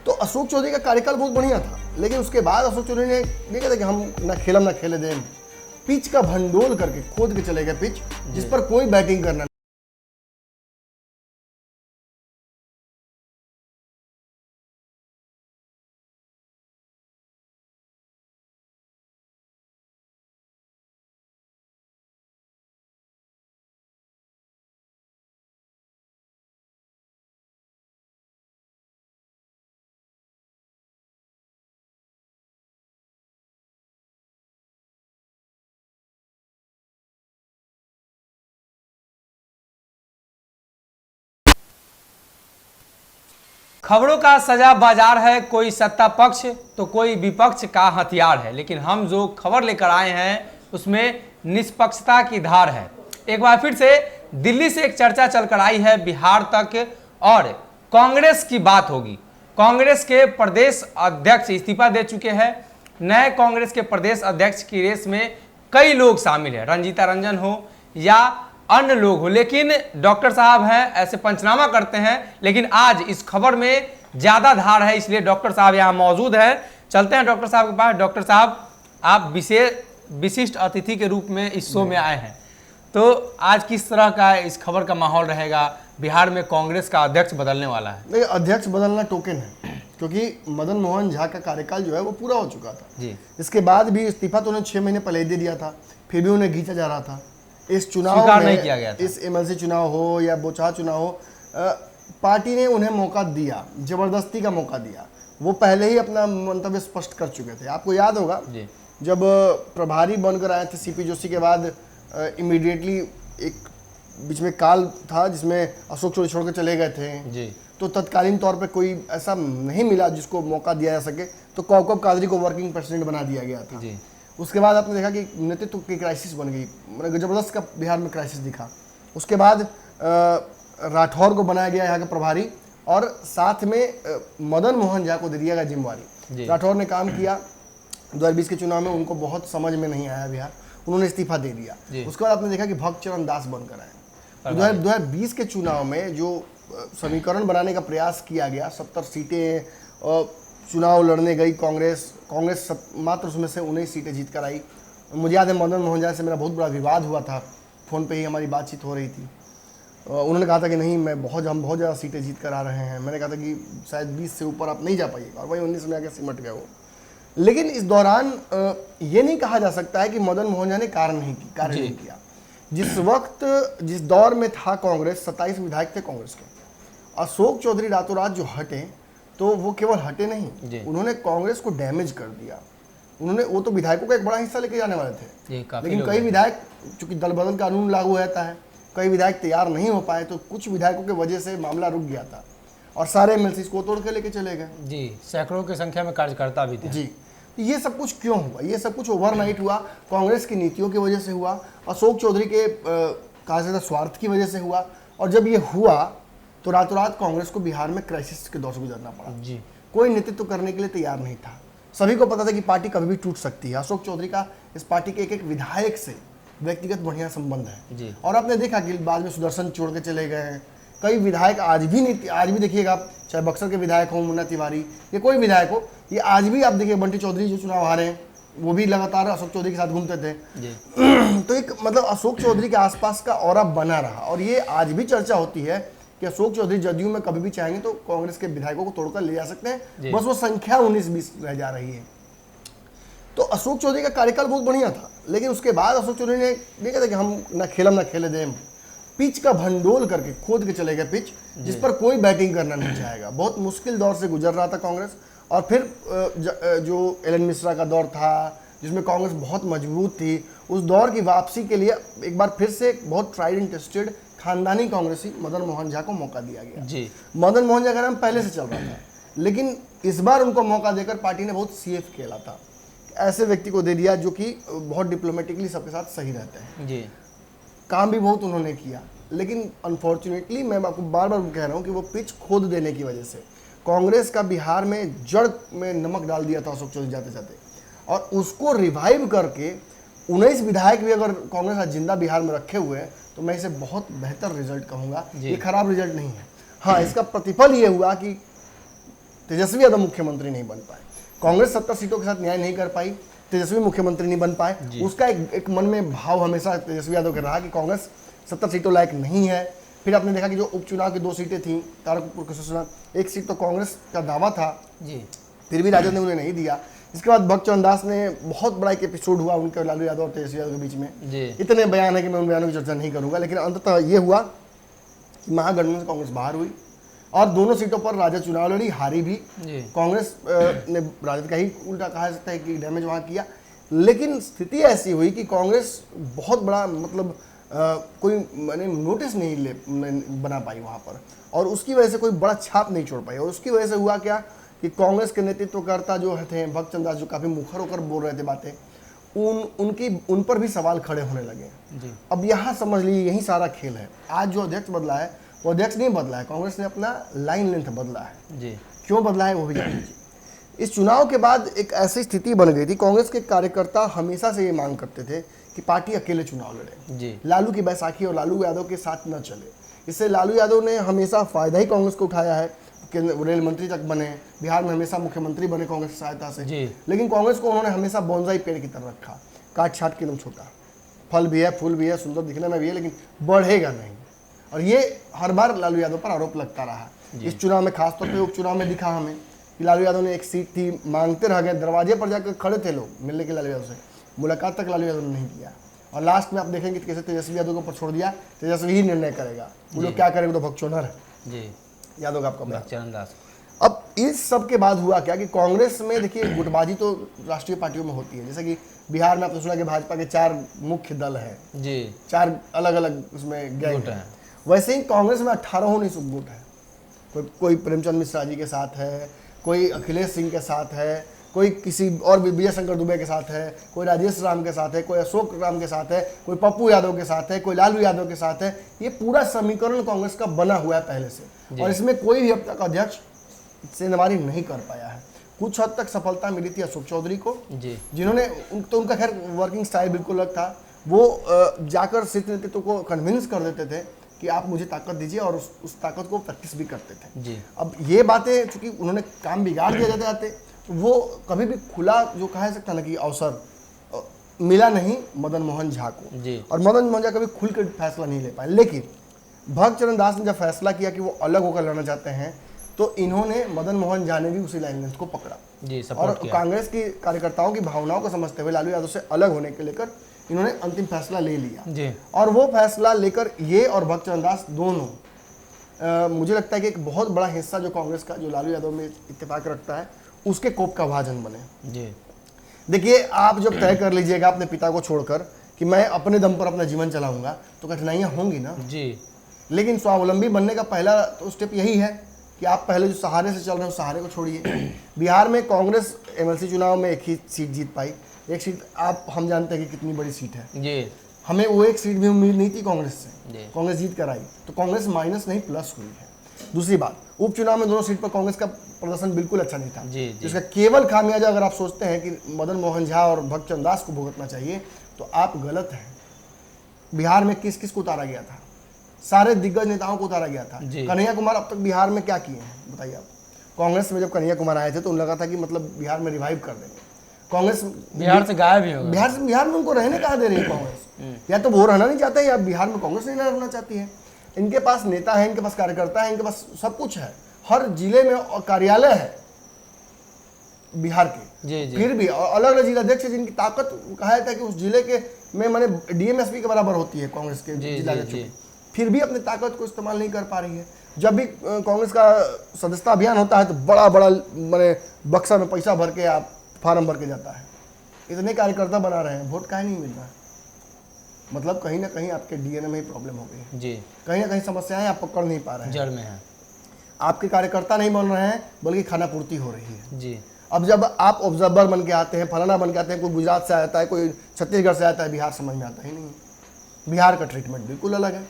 तो अशोक चौधरी का कार्यकाल बहुत बढ़िया था, लेकिन उसके बाद अशोक चौधरी ने देखा था कि हम ना खेलम ना खेले दें, पिच का भंडोल करके खोद के चले गए पिच, जिस पर कोई बैटिंग करना। खबरों का सजा बाजार है, कोई सत्ता पक्ष तो कोई विपक्ष का हथियार है, लेकिन हम जो खबर लेकर आए हैं उसमें निष्पक्षता की धार है। एक बार फिर से दिल्ली से एक चर्चा चलकर आई है बिहार तक, और कांग्रेस की बात होगी। कांग्रेस के प्रदेश अध्यक्ष इस्तीफा दे चुके हैं। नए कांग्रेस के प्रदेश अध्यक्ष की रेस में कई लोग शामिल हैं, रंजीता रंजन हो या अन्य लोग हो, लेकिन डॉक्टर साहब हैं, ऐसे पंचनामा करते हैं। लेकिन आज इस खबर में ज्यादा धार है, इसलिए डॉक्टर साहब यहाँ मौजूद हैं। चलते हैं डॉक्टर साहब के पास। डॉक्टर साहब, आप विशिष्ट अतिथि के रूप में इस शो में आए हैं, तो आज किस तरह का इस खबर का माहौल रहेगा? बिहार में कांग्रेस का अध्यक्ष बदलने वाला है। देखिए, अध्यक्ष बदलना टोकन है, क्योंकि मदन मोहन झा का कार्यकाल जो है वो पूरा हो चुका था जी। इसके बाद भी इस्तीफा तो उन्हें 6 महीने पहले दे दिया था, फिर भी उन्हें खींचा जा रहा था। इस चुनाव में नहीं किया गया था। इस एमएलसी चुनाव हो या बोचहा चुनाव हो, पार्टी ने उन्हें मौका दिया, जबरदस्ती का मौका दिया। वो पहले ही अपना मंतव्य स्पष्ट कर चुके थे। आपको याद होगा जब प्रभारी बनकर आए थे सीपी जोशी के बाद, इमीडिएटली एक बीच में काल था जिसमें अशोक चौधरी छोड़कर चले गए थे जी। तो तत्कालीन तौर पे कोई ऐसा नहीं मिला जिसको मौका दिया जा सके, तो कौकब कादरी को वर्किंग प्रेसिडेंट बना दिया गया था जी। उसके बाद आपने देखा कि नेतृत्व की क्राइसिस बन गई, मतलब जबरदस्त का बिहार में क्राइसिस दिखा। उसके बाद राठौर को बनाया गया यहाँ का प्रभारी, और साथ में मदन मोहन झा को दे दिया गया जिम्मेवारी। राठौर ने काम किया, 2020 के चुनाव में उनको बहुत समझ में नहीं आया बिहार, उन्होंने इस्तीफा दे दिया। उसके बाद आपने देखा कि भक्त चरण दास बनकर आए। 2020 के चुनाव में जो समीकरण बनाने का प्रयास किया गया, 70 सीटें चुनाव लड़ने गई कांग्रेस मात्र उसमें से 19 सीटें जीत कर आई। मुझे याद है मदन मोहन झा से मेरा बहुत बड़ा विवाद हुआ था, फ़ोन पे ही हमारी बातचीत हो रही थी। उन्होंने कहा था कि नहीं, हम बहुत ज़्यादा सीटें जीत कर आ रहे हैं। मैंने कहा था कि शायद 20 से ऊपर आप नहीं जा पाइएगा, और वही 19 में आके सिमट गए वो। लेकिन इस दौरान ये नहीं कहा जा सकता है कि मदन मोहन झा ने कार्य नहीं किया। जिस वक्त जिस दौर में था कांग्रेस, 27 विधायक थे कांग्रेस के, अशोक चौधरी रातों रात जो हटे, तो वो केवल हटे नहीं, उन्होंने कांग्रेस को डैमेज कर दिया। वो तो विधायकों का एक बड़ा हिस्सा लेके जाने वाले थे, लेकिन कई विधायक, चूंकि दल बदल का कानून लागू रहता है, कई विधायक तैयार नहीं हो पाए, तो कुछ विधायकों की वजह से मामला रुक गया था, और सारे एमएलसी को तोड़ के लेके चले गए जी। सैकड़ों की संख्या में कार्यकर्ता भी थे जी। ये सब कुछ क्यों हुआ? ये सब कुछ ओवरनाइट हुआ, कांग्रेस की नीतियों की वजह से हुआ, अशोक चौधरी के कहा जाता स्वार्थ की वजह से हुआ। और जब ये हुआ तो रातों रात कांग्रेस को बिहार में क्राइसिस के दौर से गुजरना पड़ा जी। कोई नेतृत्व करने के लिए तैयार नहीं था। सभी को पता था कि पार्टी कभी भी टूट सकती है। अशोक चौधरी का इस पार्टी के एक विधायक से व्यक्तिगत बढ़िया संबंध है जी। और आपने देखा कि बाद में सुदर्शन छोड़ के चले गए हैं। कई विधायक आज भी देखिएगा आप, चाहे बक्सर के विधायक हो मुन्ना तिवारी, ये कोई विधायक हो, ये आज भी आप देखिए, बंटी चौधरी जो चुनाव हारे हैं वो भी लगातार अशोक चौधरी के साथ घूमते थे तो एक मतलब अशोक चौधरी के आसपास का ऑरा बना रहा। और ये आज भी चर्चा होती है कि अशोक चौधरी जदयू में कभी भी चाहेंगे तो कांग्रेस के विधायकों को तोड़कर ले जा सकते हैं, बस वो संख्या 19-20 रह जा रही है। तो अशोक चौधरी का कार्यकाल बहुत बढ़िया था, लेकिन उसके बाद अशोक चौधरी ने देखा था कि हम ना खेले दें, पिच का भंडोल करके खोद के चले गए पिच, जिस पर कोई बैटिंग करना नहीं चाहेगा। बहुत मुश्किल दौर से गुजर रहा था कांग्रेस। और फिर जो एलन मिश्रा का दौर था जिसमें कांग्रेस बहुत मजबूत थी, उस दौर की वापसी के लिए एक बार फिर से बहुत ट्राइड एंड टेस्टेड खानदानी कांग्रेसी मदन मोहन झा को मौका दिया गया जी। मदन मोहन झा का नाम पहले से चल रहा था, लेकिन इस बार उनको मौका देकर पार्टी ने बहुत सेफ खेला था। ऐसे व्यक्ति को दे दिया जो कि बहुत डिप्लोमेटिकली सबके साथ सही रहते हैं जी। काम भी बहुत उन्होंने किया, लेकिन अनफॉर्चुनेटली मैं आपको बार बार कह रहा हूँ कि वो पिच खोद देने की वजह से कांग्रेस का बिहार में जड़ में नमक डाल दिया था अशोक चौधरी जाते जाते। और उसको रिवाइव करके 19 विधायक भी अगर कांग्रेस आज जिंदा बिहार में रखे हुए हैं तो मैं इसे बहुत बेहतर रिजल्ट कहूँगा। ये खराब रिजल्ट नहीं है। हाँ, इसका प्रतिफल ये हुआ कि तेजस्वी यादव मुख्यमंत्री नहीं बन पाए। कांग्रेस 70 सीटों के साथ न्याय नहीं कर पाई, तेजस्वी मुख्यमंत्री नहीं बन पाए। उसका एक मन में भाव हमेशा तेजस्वी यादव का रहा कि कांग्रेस 70 सीटों लायक नहीं है। फिर आपने देखा कि जो उपचुनाव की 2 सीटें थी, तारकपुर कुशेश्वर, एक सीट तो कांग्रेस का दावा था जी, फिर भी राजद ने उन्हें नहीं दिया। इसके बाद भक्तचरण दास ने बहुत बड़ा एक एपिसोड हुआ उनके लालू यादव और तेजस्वी यादव के बीच में। जी, इतने बयान है कि मैं उन बयानों की चर्चा नहीं करूंगा, लेकिन अंततः ये हुआ कि महागठबंधन से कांग्रेस बाहर हुई और दोनों सीटों पर राजद चुनाव लड़ी, हारी भी। जी, कांग्रेस ने राजद का ही उल्टा कहा सकता है कि डैमेज वहाँ किया। लेकिन स्थिति ऐसी हुई कि कांग्रेस बहुत बड़ा मतलब कोई मैंने नोटिस नहीं बना पाई वहाँ पर, और उसकी वजह से कोई बड़ा छाप नहीं छोड़ पाई। और उसकी वजह से हुआ क्या कि कांग्रेस के नेतृत्वकर्ता जो थे भक्तचरण दास, जो काफ़ी मुखर होकर बोल रहे थे बातें, उन पर भी सवाल खड़े होने लगे। जी, अब यहाँ समझ लीजिए यही सारा खेल है। आज जो अध्यक्ष बदला है वो अध्यक्ष नहीं बदला है, कांग्रेस ने अपना लाइन लेंथ बदला है। जी, क्यों बदला है वो भी जान लीजिए। इस चुनाव के बाद एक ऐसी स्थिति बन गई थी, कांग्रेस के कार्यकर्ता हमेशा से ये मांग करते थे कि पार्टी अकेले चुनाव लड़े, जी, लालू की बैसाखी और लालू यादव के साथ न चले। इससे लालू यादव ने हमेशा फायदा ही कांग्रेस को उठाया है, रेल मंत्री तक बने, बिहार में हमेशा मुख्यमंत्री बने कांग्रेस की सहायता से। जी, लेकिन कांग्रेस को उन्होंने हमेशा बोनसाई पेड़ की तरह रखा, काट छाट के एकदम छोटा, फल भी है, फूल भी है, सुंदर दिखने में भी है, लेकिन बढ़ेगा नहीं। और ये हर बार लालू यादव पर आरोप लगता रहा। इस चुनाव में खासतौर पे उपचुनाव में दिखा हमें कि लालू यादव ने एक सीट थी, मांगते रह गए, दरवाजे पर जाकर खड़े थे लोग मिलने के लालू यादव से, मुलाकात तक लालू यादव ने नहीं किया। और लास्ट में आप देखेंगे कैसे तेजस्वी यादव को ऊपर छोड़ दिया, तेजस्वी ही निर्णय करेगा, वो लोग क्या करेंगे, तो भगचोनर है जी, यादव का आपका बयान। भक्तचरण दास। अब इस सब के बाद हुआ क्या कि कांग्रेस में देखिए गुटबाजी तो राष्ट्रीय पार्टियों में होती है। जैसे कि बिहार में आपने सुना कि भाजपा के 4 मुख्य दल हैं, जी, 4 अलग अलग उसमें गैंग गुट हैं। हैं। वैसे ही कांग्रेस में 18-19 गुट है। कोई प्रेमचंद मिश्रा जी के साथ है, कोई अखिलेश सिंह के साथ है, कोई किसी और विजय शंकर दुबे के साथ है, कोई राजेश राम के साथ है, कोई अशोक राम के साथ है, कोई पप्पू यादव के साथ है, कोई लालू यादव के साथ है। ये पूरा समीकरण कांग्रेस का बना हुआ है पहले से, और इसमें कोई भी अब तक अध्यक्ष सेंधमारी नहीं कर पाया है। कुछ हद तक सफलता मिली थी अशोक चौधरी को, जी, जिन्होंने तो उनका खैर वर्किंग स्टाइल बिल्कुल अलग था। वो जाकर शीर्ष नेतृत्व को कन्विंस कर देते थे कि आप मुझे ताकत दीजिए, और उस ताकत को प्रैक्टिस भी करते थे। जी, अब ये बातें चूंकि उन्होंने काम बिगाड़ दिया जाते जाते, तो वो कभी भी खुला जो कहा सकता ना कि अवसर मिला नहीं मदन मोहन झा को, जी, और मदन मोहन झा कभी खुल कर फैसला नहीं ले पाए। लेकिन भक्तचरण दास ने जब फैसला किया कि वो अलग होकर लड़ना चाहते हैं, तो इन्होंने मदन मोहन झा ने भी उसी लाइन लेंथ को पकड़ा, जी, और सपोर्ट किया। कांग्रेस की कार्यकर्ताओं की भावनाओं को समझते हुए लालू यादव से अलग होने के लेकर इन्होंने अंतिम फैसला ले लिया। जी, और वो फैसला लेकर ये और भक्तचरण दास दोनों मुझे लगता है कि एक बहुत बड़ा हिस्सा जो कांग्रेस का, जो लालू यादव में इत्तेफाक रखता है, उसके कोप का भाजन बने। जी, देखिए, आप जब तय कर लीजिएगा अपने पिता को छोड़कर कि मैं अपने दम पर अपना जीवन चलाऊंगा, तो कठिनाइयां होंगी ना। जी, लेकिन स्वावलंबी बनने का पहला तो स्टेप यही है कि आप पहले जो सहारे से चल रहे हैं उस सहारे को छोड़िए। बिहार में कांग्रेस एमएलसी चुनाव में एक ही सीट जीत पाई। एक सीट आप हम जानते हैं कि कितनी बड़ी सीट है, जी, हमें वो एक सीट भी उम्मीद नहीं थी कांग्रेस से, जी, कांग्रेस जीत कर आई, तो कांग्रेस माइनस नहीं प्लस हुई है। दूसरी बात, उपचुनाव में दोनों सीट पर कांग्रेस का प्रदर्शन बिल्कुल अच्छा नहीं था, जी, जी, जिसका केवल खामियाजा अगर आप सोचते हैं कि मदन मोहन झा और भक्तचरण दास को भुगतना चाहिए, तो आप गलत हैं। बिहार में किस किस को उतारा गया था? सारे दिग्गज नेताओं को उतारा गया था। जी। कन्हैया कुमार अब तक बिहार में क्या किए हैं बताइए आप? कांग्रेस में जब कन्हैया कुमार आए थे तो उन्हें लगा था कि मतलब बिहार में रिवाइव कर देंगे। कांग्रेस बिहार से गायब ही होगा। बिहार में उनको रहने कहाँ दे रही है कांग्रेस? या तो वो रहना नहीं चाहते या बिहार में कांग्रेस नहीं रहना चाहती है। इनके पास नेता है, इनके पास कार्यकर्ता है, इनके पास सब कुछ है, हर जिले में कार्यालय है बिहार के। जी, जी, फिर भी अलग अलग जिलाध्यक्ष जिनकी ताकत कहा जाता है कि उस जिले के में माने डीएमएसपी के बराबर होती है कांग्रेस के जी, जिलाध्यक्षों जी, की, फिर भी अपनी ताकत को इस्तेमाल नहीं कर पा रही है। जब भी कांग्रेस का सदस्यता अभियान होता है तो बड़ा बड़ा माने बक्सा में पैसा भर के आप फार्म भर के जाता है। इतने कार्यकर्ता बना रहे हैं, वोट काहे नहीं मिल रहा है? मतलब कहीं ना कहीं आपके डीएनए में ही प्रॉब्लम हो गई है, जी, कहीं ना कहीं समस्याएं आप पकड़ नहीं पा रहे हैं। जड़ में है। आपके कार्यकर्ता नहीं बन रहे हैं बल्कि खाना पूर्ति हो रही है। जी, अब जब आप ऑब्जर्वर बन के आते हैं, फलाना बन के आते हैं, कोई गुजरात से आता है, कोई छत्तीसगढ़ से आता है, बिहार समझ में आता ही नहीं है। बिहार का ट्रीटमेंट बिल्कुल अलग है,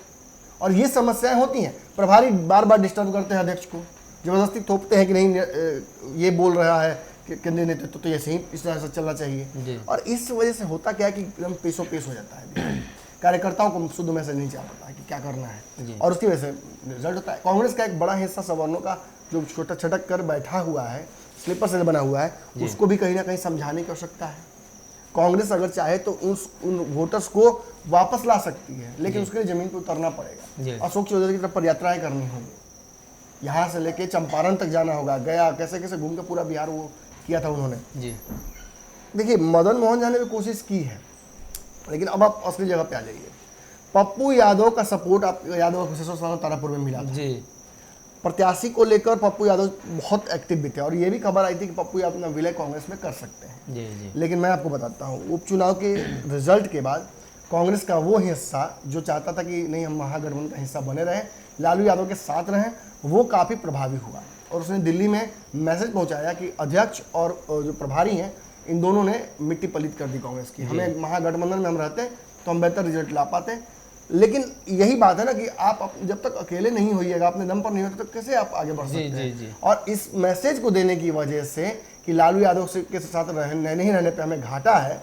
और ये समस्याएं होती हैं। प्रभारी बार बार डिस्टर्ब करते हैं अध्यक्ष को, जबरदस्ती थोपते हैं कि नहीं ये बोल रहा है कि केंद्रीय नेतृत्व तो ऐसे ही इस तरह से चलना चाहिए। जी, और इस वजह से होता क्या है कि एकदम पेशो पेश हो जाता है, कार्यकर्ताओं को शुद्ध मैसेज नहीं जा पाता है कि क्या करना है, जी, और उसकी वजह से रिजल्ट होता है। कांग्रेस का एक बड़ा हिस्सा सवर्णों का जो छोटा छटक कर बैठा हुआ है, स्लीपर सेल बना हुआ है, उसको भी कहीं ना कहीं समझाने की आवश्यकता है। कांग्रेस अगर चाहे तो उन वोटर्स को वापस ला सकती है, लेकिन उसके लिए जमीन पर उतरना पड़ेगा। अशोक चौधरी की तरफ पदयात्राएं करनी होंगी, यहाँ से लेके चंपारण तक जाना होगा, गया कैसे कैसे घूम के पूरा बिहार वो किया था उन्होंने जी। देखिए मदन मोहन झा ने भी कोशिश की है, लेकिन अब आप असली जगह पे आ जाइए। पप्पू यादव का सपोर्ट आप यादव तारापुर में मिला जी। प्रत्याशी को लेकर पप्पू यादव बहुत एक्टिव भी थे और ये भी खबर आई थी कि पप्पू यादव अपना विलय कांग्रेस में कर सकते हैं जी। लेकिन मैं आपको बताता हूँ, उपचुनाव के रिजल्ट के बाद कांग्रेस का वो हिस्सा जो चाहता था कि नहीं हम महागठबंधन का हिस्सा बने रहें, लालू यादव के साथ रहें, वो काफ़ी प्रभावी हुआ और उसने दिल्ली में मैसेज पहुंचाया कि अध्यक्ष और जो प्रभारी हैं इन दोनों ने मिट्टी पलीत कर दी कांग्रेस की। हमें महागठबंधन में हम रहते तो हम बेहतर रिजल्ट ला पाते। लेकिन यही बात है ना कि आप जब तक अकेले नहीं होइएगा, अपने दम पर नहीं होते तो कैसे आप आगे बढ़ सकते हैं। और इस मैसेज को देने की वजह से कि लालू यादव के साथ नहीं रहने पे हमें घाटा है,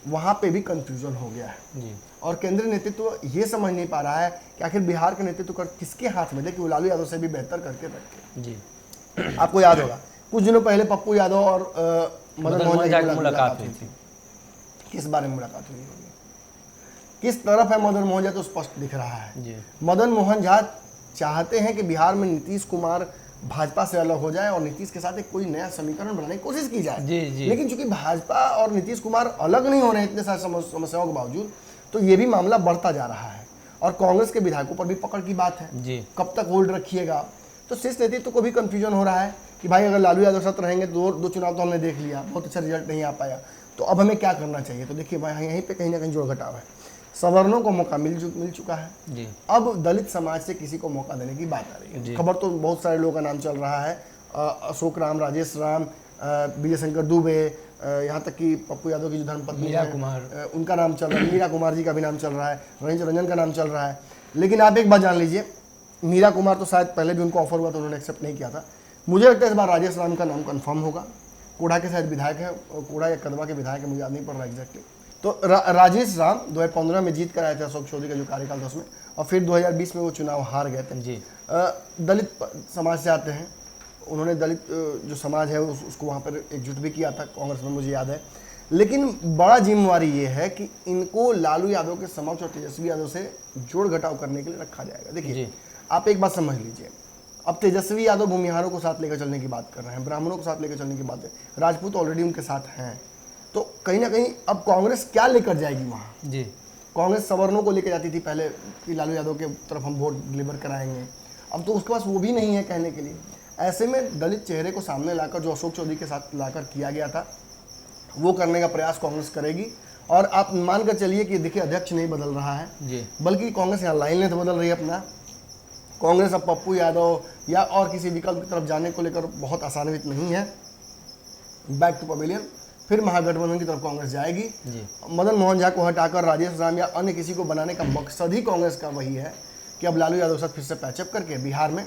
वहाँ पे भी कंफ्यूजन हो गया है और केंद्रीय नेतृत्व ये समझ नहीं पा रहा है कि आखिर बिहार के नेतृत्व कर किसके हाथ में दे कि वो लालू यादव से भी बेहतर करके रखे जी। आपको याद होगा कुछ दिनों पहले पप्पू यादव और मदन मोहन झा की मुलाकात हुई थी। किस बारे में मुलाकात हुई होगी, किस तरफ है मदन मोहन झा, तो स्पष्ट दिख रहा है जी। मदन मोहन झा चाहते हैं कि बिहार में नीतीश कुमार भाजपा से अलग हो जाए और नीतीश के साथ एक कोई नया समीकरण बनाने की कोशिश की जाए जी। लेकिन चूंकि भाजपा और नीतीश कुमार अलग नहीं हो रहे इतने सारे समस्याओं के बावजूद, तो ये भी मामला बढ़ता जा रहा है और कांग्रेस के विधायकों पर भी पकड़ की बात है जी। कब तक होल्ड रखिएगा। तो शीर्ष नेतृत्व को भी कंफ्यूजन हो रहा है कि भाई अगर लालू यादव साथ रहेंगे, दो चुनाव तो हमने देख लिया, बहुत अच्छा रिजल्ट नहीं आ पाया, तो अब हमें क्या करना चाहिए। तो देखिए भाई यहीं पे कहीं ना कहीं जोड़ घटाव है। सवर्णों को मौका मिल चुका है जी। अब दलित समाज से किसी को मौका देने की बात आ रही है। खबर तो बहुत सारे लोगों का नाम चल रहा है, अशोक राम, राजेश राम, विजय शंकर दुबे, यहाँ तक कि पप्पू यादव की जो धर्मपत्नी मीरा कुमार, उनका नाम चल रहा है, मीरा कुमार जी का भी नाम चल रहा है, रंजन का नाम चल रहा है। लेकिन आप एक बात जान लीजिए, मीरा कुमार तो शायद पहले भी उनको ऑफर हुआ तो उन्होंने एक्सेप्ट नहीं किया था। मुझे लगता है इस बार राजेश राम का नाम कंफर्म होगा। कोढ़ा के शायद विधायक है, कोढ़ा या कदवा के विधायक है, मुझे याद नहीं पड़ रहा एग्जैक्टली। तो राजेश राम 2015 में जीत कर आए थे अशोक चौधरी का जो कार्यकाल था उसमें, और फिर 2020 में वो चुनाव हार गए थे जी। दलित समाज से आते हैं, उन्होंने दलित जो समाज है उसको वहाँ पर एकजुट भी किया था कांग्रेस में, मुझे याद है। लेकिन बड़ा जिम्मेवारी ये है कि इनको लालू यादव के समक्ष और तेजस्वी यादव से जोड़ घटाव करने के लिए रखा जाएगा। देखिए आप एक बात समझ लीजिए, अब तेजस्वी यादव भूमिहारों को साथ लेकर चलने की बात कर रहे हैं, ब्राह्मणों को साथ लेकर चलने की बात है, राजपूत ऑलरेडी उनके साथ हैं, तो कहीं ना कहीं अब कांग्रेस क्या लेकर जाएगी वहाँ जी। कांग्रेस सवर्णों को लेकर जाती थी पहले कि लालू यादव के तरफ हम वोट डिलीवर कराएंगे, अब तो उसके पास वो भी नहीं है कहने के लिए। ऐसे में दलित चेहरे को सामने लाकर जो अशोक चौधरी के साथ लाकर किया गया था वो करने का प्रयास कांग्रेस करेगी। और आप मान कर चलिए कि देखिए अध्यक्ष नहीं बदल रहा है जी, बल्कि कांग्रेस यहाँ लाइन लेंथ बदल रही है अपना। कांग्रेस अब पप्पू यादव या और किसी विकल्प की तरफ जाने को लेकर बहुत आसान्वित नहीं है। बैक टू पवेलियन, फिर महागठबंधन की तरफ कांग्रेस जाएगी जी। मदन मोहन झा को हटाकर राजेश राम या अन्य किसी को बनाने का मकसद ही कांग्रेस का वही है कि अब लालू यादव साथ फिर से पैचअप करके बिहार में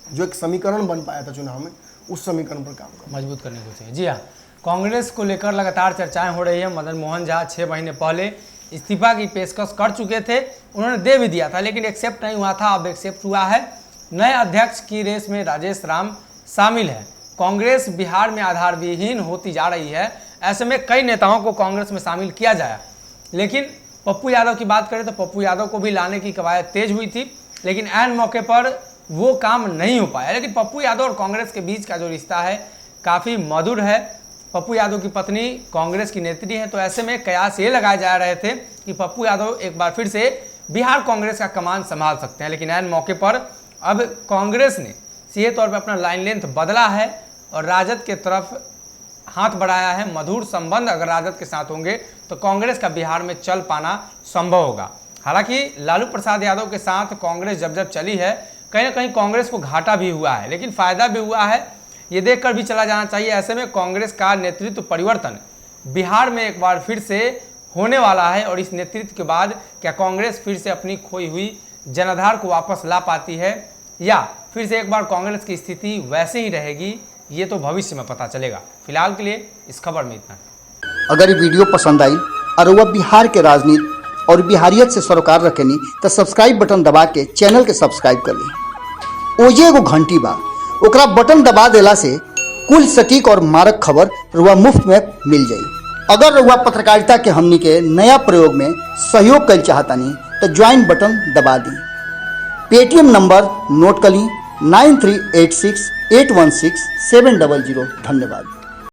जो एक समीकरण बन पाया था चुनाव में, उस समीकरण पर काम करना, मजबूत करने को चाहिए जी। हाँ, कांग्रेस को लेकर लगातार चर्चाएं हो रही है। मदन मोहन झा 6 महीने पहले इस्तीफा की पेशकश कर चुके थे, उन्होंने दे भी दिया था लेकिन एक्सेप्ट नहीं हुआ था, अब एक्सेप्ट हुआ है। नए अध्यक्ष की रेस में राजेश राम शामिल है। कांग्रेस बिहार में आधार विहीन होती जा रही है, ऐसे में कई नेताओं को कांग्रेस में शामिल किया जाए। लेकिन पप्पू यादव की बात करें तो पप्पू यादव को भी लाने की कवायद तेज हुई थी, लेकिन ऐन मौके पर वो काम नहीं हो पाया। लेकिन पप्पू यादव और कांग्रेस के बीच का जो रिश्ता है काफ़ी मधुर है। पप्पू यादव की पत्नी कांग्रेस की नेत्री हैं, तो ऐसे में कयास ये लगाए जा रहे थे कि पप्पू यादव एक बार फिर से बिहार कांग्रेस का कमान संभाल सकते हैं। लेकिन ऐन मौके पर अब कांग्रेस ने सीधे तौर पर अपना लाइन लेंथ बदला है और राजद के तरफ हाथ बढ़ाया है। मधुर संबंध अगर राजद के साथ होंगे तो कांग्रेस का बिहार में चल पाना संभव होगा। हालांकि लालू प्रसाद यादव के साथ कांग्रेस जब चली है, कहीं ना कहीं कांग्रेस को घाटा भी हुआ है, लेकिन फायदा भी हुआ है, ये देखकर भी चला जाना चाहिए। ऐसे में कांग्रेस का नेतृत्व परिवर्तन बिहार में एक बार फिर से होने वाला है और इस नेतृत्व के बाद क्या कांग्रेस फिर से अपनी खोई हुई जनाधार को वापस ला पाती है या फिर से एक बार कांग्रेस की स्थिति वैसे ही रहेगी, ये तो भविष्य में पता चलेगा। फिलहाल के लिए इस खबर में इतना। अगर ये वीडियो पसंद आई और वह बिहार के राजनीति और बिहारियत से सरोकार रखेनी तो सब्सक्राइब बटन दबा के चैनल के सब्सक्राइब कर ली। ओजे एगो घंटी बा, ओकरा बटन दबा देला से कुल सटीक और मारक खबर रुआ मुफ्त में मिल जाई। अगर रुआ पत्रकारिता के हमनी के नया प्रयोग में सहयोग कर चाहतानी तो ज्वाइन बटन दबा दी। पेटीएम नंबर नोट कर ली 9386816700। धन्यवाद।